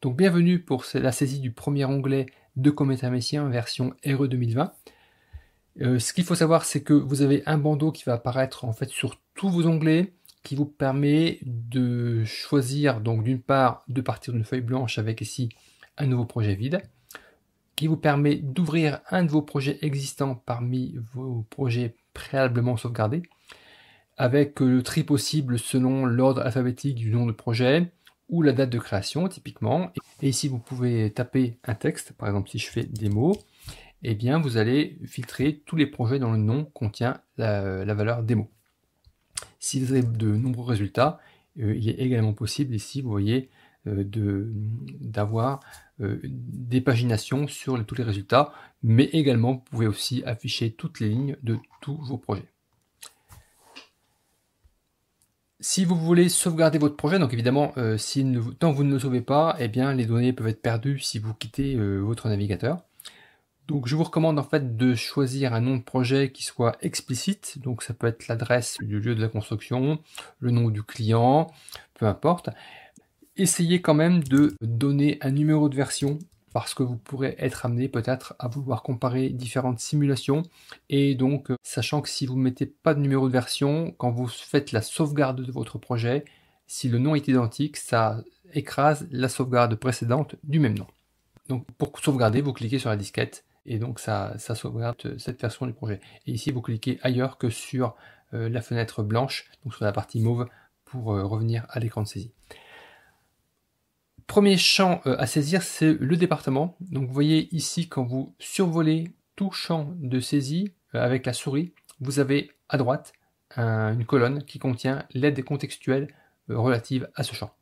Donc bienvenue pour la saisie du premier onglet de Comet Hermétien version RE 2020. Ce qu'il faut savoir, c'est que vous avez un bandeau qui va apparaître en fait sur tous vos onglets, qui vous permet de choisir, donc d'une part, de partir d'une feuille blanche avec ici un nouveau projet vide, qui vous permet d'ouvrir un de vos projets existants parmi vos projets préalablement sauvegardés, avec le tri possible selon l'ordre alphabétique du nom de projet, ou la date de création typiquement. Et ici vous pouvez taper un texte, par exemple si je fais démo, eh bien vous allez filtrer tous les projets dont le nom contient la valeur démo. Si vous avez de nombreux résultats, il est également possible ici, vous voyez, d'avoir des paginations sur tous les résultats, mais également vous pouvez aussi afficher toutes les lignes de tous vos projets. Si vous voulez sauvegarder votre projet, donc évidemment, tant que vous ne le sauvez pas, eh bien, les données peuvent être perdues si vous quittez votre navigateur. Donc je vous recommande en fait de choisir un nom de projet qui soit explicite, donc ça peut être l'adresse du lieu de la construction, le nom du client, peu importe. Essayez quand même de donner un numéro de version, parce que vous pourrez être amené peut-être à vouloir comparer différentes simulations, et donc sachant que si vous ne mettez pas de numéro de version, quand vous faites la sauvegarde de votre projet, si le nom est identique, ça écrase la sauvegarde précédente du même nom. Donc pour sauvegarder, vous cliquez sur la disquette, et donc ça sauvegarde cette version du projet. Et ici vous cliquez ailleurs que sur la fenêtre blanche, donc sur la partie mauve, pour revenir à l'écran de saisie. Premier champ à saisir, c'est le département. Donc vous voyez ici, quand vous survolez tout champ de saisie avec la souris, vous avez à droite une colonne qui contient l'aide contextuelle relative à ce champ.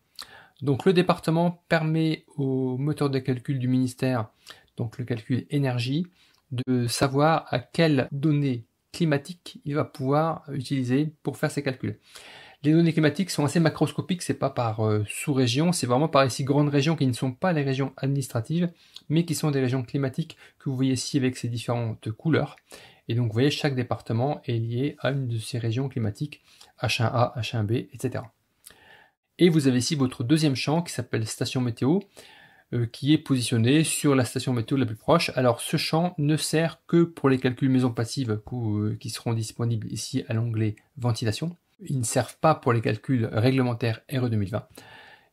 Donc le département permet au moteur de calcul du ministère, donc le calcul énergie, de savoir à quelles données climatiques il va pouvoir utiliser pour faire ses calculs. Les données climatiques sont assez macroscopiques, c'est pas par sous-région, c'est vraiment par ici grandes régions qui ne sont pas les régions administratives, mais qui sont des régions climatiques que vous voyez ici avec ces différentes couleurs. Et donc vous voyez, chaque département est lié à une de ces régions climatiques, H1A, H1B, etc. Et vous avez ici votre deuxième champ qui s'appelle station météo, qui est positionné sur la station météo la plus proche. Alors ce champ ne sert que pour les calculs maison passive qui seront disponibles ici à l'onglet ventilation. Ils ne servent pas pour les calculs réglementaires RE 2020.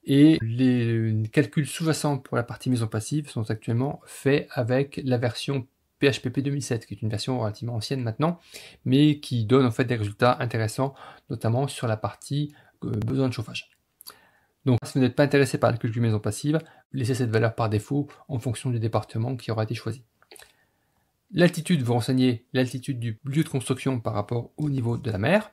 Et les calculs sous-jacents pour la partie maison passive sont actuellement faits avec la version PHPP 2007, qui est une version relativement ancienne maintenant, mais qui donne en fait des résultats intéressants, notamment sur la partie besoin de chauffage. Donc si vous n'êtes pas intéressé par le calcul maison passive, laissez cette valeur par défaut en fonction du département qui aura été choisi. L'altitude, vous renseignez l'altitude du lieu de construction par rapport au niveau de la mer.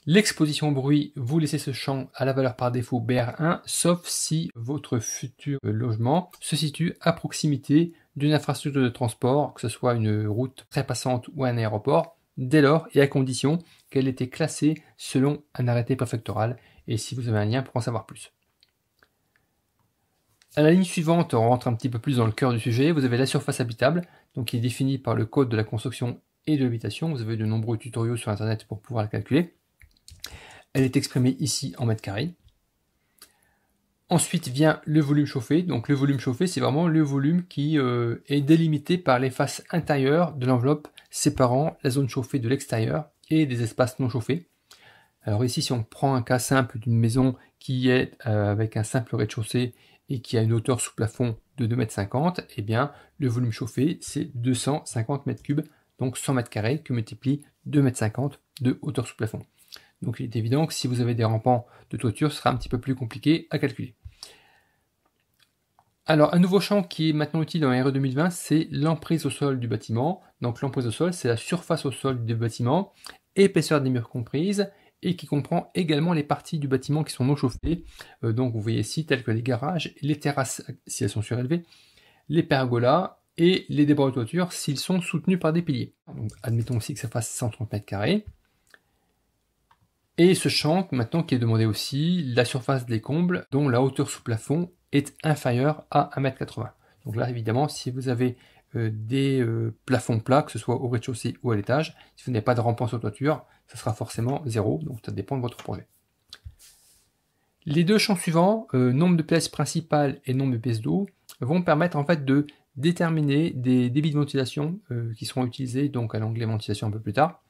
L'exposition au bruit, vous laissez ce champ à la valeur par défaut BR1, sauf si votre futur logement se situe à proximité d'une infrastructure de transport, que ce soit une route très passante ou un aéroport, dès lors et à condition qu'elle ait été classée selon un arrêté préfectoral, et si vous avez un lien pour en savoir plus. À la ligne suivante, on rentre un petit peu plus dans le cœur du sujet, vous avez la surface habitable, donc qui est définie par le code de la construction et de l'habitation. Vous avez de nombreux tutoriaux sur internet pour pouvoir la calculer. Elle est exprimée ici en mètres carrés. Ensuite vient le volume chauffé. Donc le volume chauffé, c'est vraiment le volume qui est délimité par les faces intérieures de l'enveloppe séparant la zone chauffée de l'extérieur et des espaces non chauffés. Alors ici, si on prend un cas simple d'une maison qui est avec un simple rez-de-chaussée et qui a une hauteur sous plafond de 2,50 m, eh bien le volume chauffé, c'est 250 m3, donc 100 m² que multiplie 2,50 m de hauteur sous plafond. Donc il est évident que si vous avez des rampants de toiture, ce sera un petit peu plus compliqué à calculer. Alors un nouveau champ qui est maintenant utile dans RE 2020, c'est l'emprise au sol du bâtiment. Donc l'emprise au sol, c'est la surface au sol du bâtiment, épaisseur des murs comprise, et qui comprend également les parties du bâtiment qui sont non chauffées. Donc vous voyez ici, telles que les garages, les terrasses si elles sont surélevées, les pergolas et les débris de toiture s'ils sont soutenus par des piliers. Donc admettons aussi que ça fasse 130 m². Et ce champ, maintenant, qui est demandé aussi, la surface des combles, dont la hauteur sous plafond est inférieure à 1,80 m. Donc là, évidemment, si vous avez des plafonds plats, que ce soit au rez-de-chaussée ou à l'étage, si vous n'avez pas de rampant sur toiture, ça sera forcément 0, donc ça dépend de votre projet. Les deux champs suivants, nombre de pièces principales et nombre de pièces d'eau, vont permettre en fait de déterminer des débits de ventilation qui seront utilisés donc à l'onglet ventilation un peu plus tard.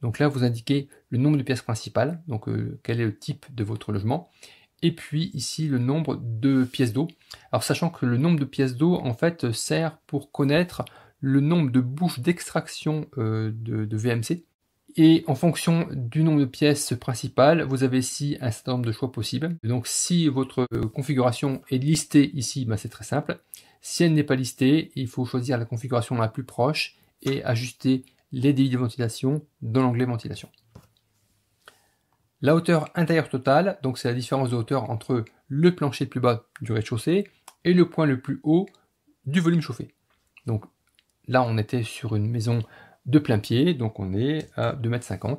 Donc là, vous indiquez le nombre de pièces principales, donc quel est le type de votre logement, et puis ici le nombre de pièces d'eau. Alors sachant que le nombre de pièces d'eau en fait sert pour connaître le nombre de bouches d'extraction de VMC. Et en fonction du nombre de pièces principales, vous avez ici un certain nombre de choix possibles. Donc si votre configuration est listée ici, ben, c'est très simple. Si elle n'est pas listée, il faut choisir la configuration la plus proche et ajuster les débits de ventilation dans l'onglet ventilation. La hauteur intérieure totale, donc c'est la différence de hauteur entre le plancher le plus bas du rez-de-chaussée et le point le plus haut du volume chauffé. Donc là, on était sur une maison de plein pied, donc on est à 2,50 m.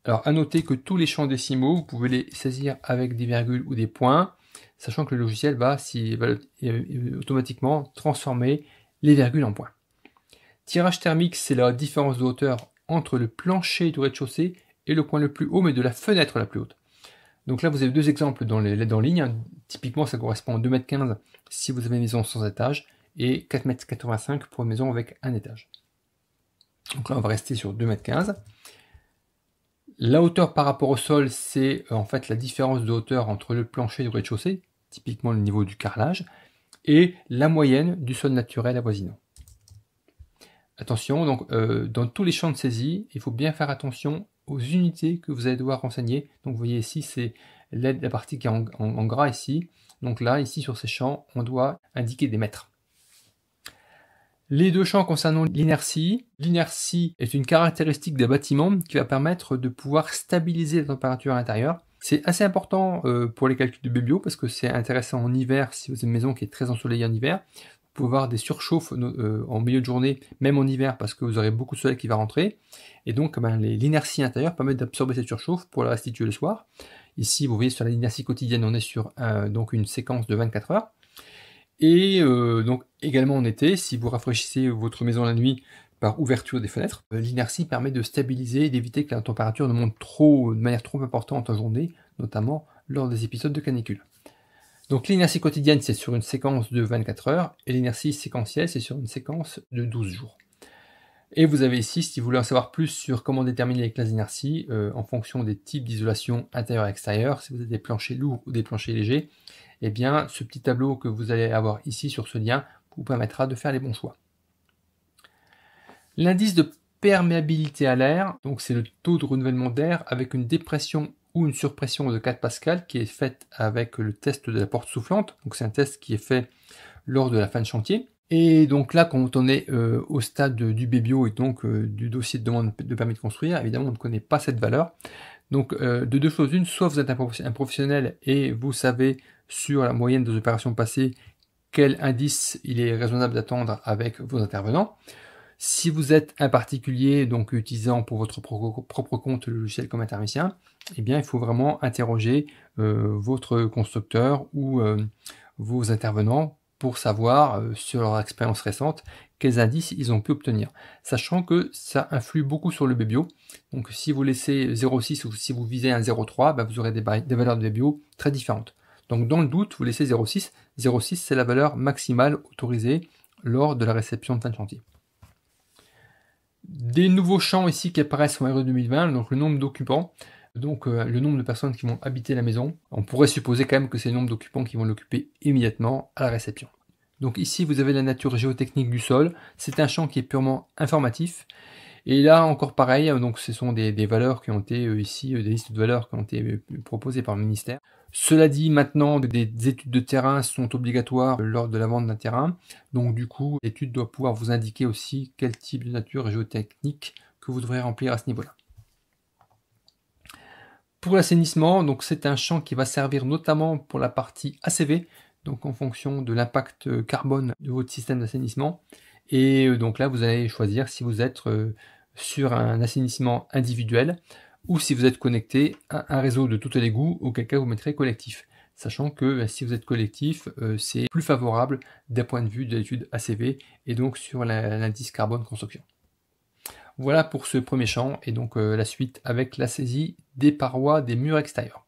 Alors à noter que tous les champs décimaux, vous pouvez les saisir avec des virgules ou des points, sachant que le logiciel va automatiquement transformer les virgules en points. Tirage thermique, c'est la différence de hauteur entre le plancher du rez-de-chaussée et le point le plus haut, mais de la fenêtre la plus haute. Donc là, vous avez deux exemples dans les LED en ligne. Typiquement, ça correspond à 2,15 m si vous avez une maison sans étage et 4,85 m pour une maison avec un étage. Donc là, on va rester sur 2,15 m. La hauteur par rapport au sol, c'est en fait la différence de hauteur entre le plancher du rez-de-chaussée, typiquement le niveau du carrelage, et la moyenne du sol naturel avoisinant. Attention, donc dans tous les champs de saisie, il faut bien faire attention aux unités que vous allez devoir renseigner. Donc vous voyez ici, c'est la partie qui est en gras ici. Donc là, ici sur ces champs, on doit indiquer des mètres. Les deux champs concernant l'inertie. L'inertie est une caractéristique des bâtiments qui va permettre de pouvoir stabiliser la température intérieure. C'est assez important pour les calculs de Bebio parce que c'est intéressant en hiver si vous avez une maison qui est très ensoleillée en hiver. Vous pouvez avoir des surchauffes en milieu de journée, même en hiver, parce que vous aurez beaucoup de soleil qui va rentrer. Et donc l'inertie intérieure permet d'absorber cette surchauffe pour la restituer le soir. Ici, vous voyez sur l'inertie quotidienne, on est sur donc une séquence de 24 heures. Et donc également en été, si vous rafraîchissez votre maison la nuit par ouverture des fenêtres, l'inertie permet de stabiliser et d'éviter que la température ne monte de manière trop importante en journée, notamment lors des épisodes de canicule. Donc l'inertie quotidienne, c'est sur une séquence de 24 heures, et l'inertie séquentielle, c'est sur une séquence de 12 jours. Et vous avez ici, si vous voulez en savoir plus sur comment déterminer les classes d'inertie, en fonction des types d'isolation intérieure et extérieure, si vous avez des planchers lourds ou des planchers légers, eh bien ce petit tableau que vous allez avoir ici sur ce lien vous permettra de faire les bons choix. L'indice de perméabilité à l'air, donc c'est le taux de renouvellement d'air avec une dépression ou une surpression de 4 pascal qui est faite avec le test de la porte soufflante. Donc c'est un test qui est fait lors de la fin de chantier. Et donc là, quand on est au stade du Bebio et donc du dossier de demande de permis de construire, évidemment on ne connaît pas cette valeur. Donc de deux choses une, soit vous êtes un professionnel et vous savez sur la moyenne des opérations passées quel indice il est raisonnable d'attendre avec vos intervenants. Si vous êtes un particulier, donc utilisant pour votre propre compte le logiciel comme intermicien, eh bien il faut vraiment interroger votre constructeur ou vos intervenants pour savoir sur leur expérience récente quels indices ils ont pu obtenir. Sachant que ça influe beaucoup sur le Bebio. Donc si vous laissez 0,6 ou si vous visez un 0,3, bah, vous aurez des valeurs de Bebio très différentes. Donc dans le doute, vous laissez 0,6. 0,6 c'est la valeur maximale autorisée lors de la réception de fin de chantier. Des nouveaux champs ici qui apparaissent en RE 2020, donc le nombre d'occupants, donc le nombre de personnes qui vont habiter la maison. On pourrait supposer quand même que c'est le nombre d'occupants qui vont l'occuper immédiatement à la réception. Donc ici vous avez la nature géotechnique du sol, c'est un champ qui est purement informatif. Et là encore pareil, donc ce sont des valeurs qui ont été ici, des listes de valeurs qui ont été proposées par le ministère. Cela dit, maintenant, des études de terrain sont obligatoires lors de la vente d'un terrain. Donc du coup, l'étude doit pouvoir vous indiquer aussi quel type de nature géotechnique que vous devrez remplir à ce niveau-là. Pour l'assainissement, donc c'est un champ qui va servir notamment pour la partie ACV, donc en fonction de l'impact carbone de votre système d'assainissement. Et donc là, vous allez choisir si vous êtes sur un assainissement individuel ou si vous êtes connecté à un réseau de tout l'égout, auquel cas vous mettrez collectif. Sachant que si vous êtes collectif, c'est plus favorable d'un point de vue de l'étude ACV et donc sur l'indice carbone construction. Voilà pour ce premier champ et donc la suite avec la saisie des parois des murs extérieurs.